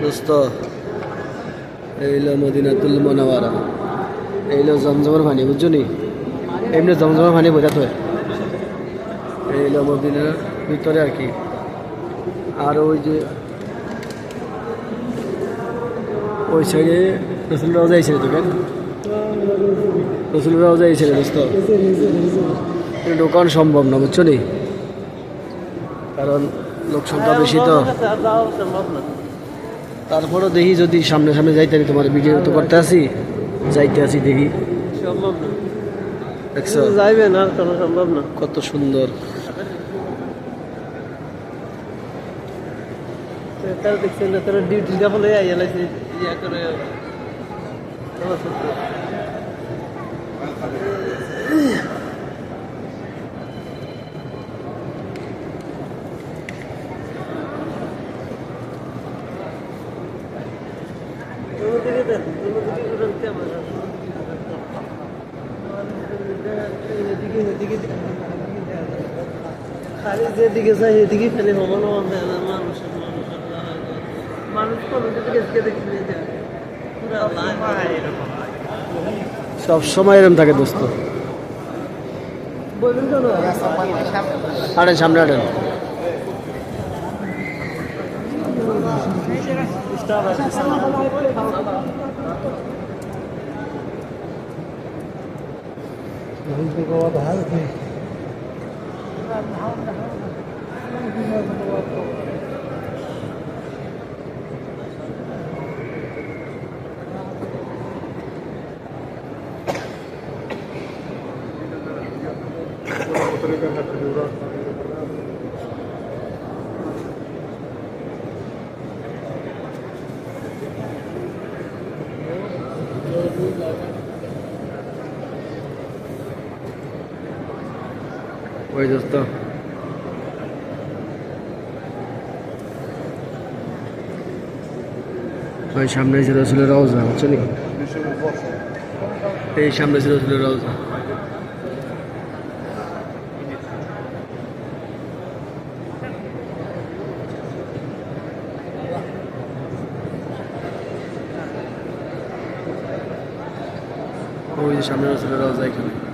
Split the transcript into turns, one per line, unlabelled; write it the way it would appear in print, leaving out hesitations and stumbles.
দোস্ত এইলো মদিনাতুল মুনাওয়ারা, এইলো জমজমের পানি, বুঝছো নি? এমনি জমজমের পানি বোঝাতে হয়। এইলো মদিনার ভিতরে আর কি। আর ওই যে ওই সাইডে রসুল রাও যাইছে তো, কেন রসুল রাও যাইছে দোস্ত, ঢোকানো সম্ভব না, বুঝছো নি? কারণ লোক সংখ্যা বেশি তো। তারপরও দেখি যদি সামনে সামনে যাইতে, আমি তোমার ভিডিও তো করতে আসি, যাইতে আসি, দেখি
সম্ভব না,
দেখছো
যাইবে না, সম্ভব না।
কত সুন্দর।
তারা দেখছেন না, তারা ডিউটিটা হলে আইয়ালাইছে ইয়া করে। খালি যেদিকে যাই এদিকে খালি হবনো মানুষের মানুষ
সব সময় এরকম থাকে দোস্ত।
বলুন তো না,
আড়েন সামনে আড়েন। ওই দোস্ত ওই সামনে ছিল রসুলের রওজা, বুঝছো নি? এই সামনে ছিল রসুলের রওজা। ওই যে সামনে রসুলের রওজা এখানে।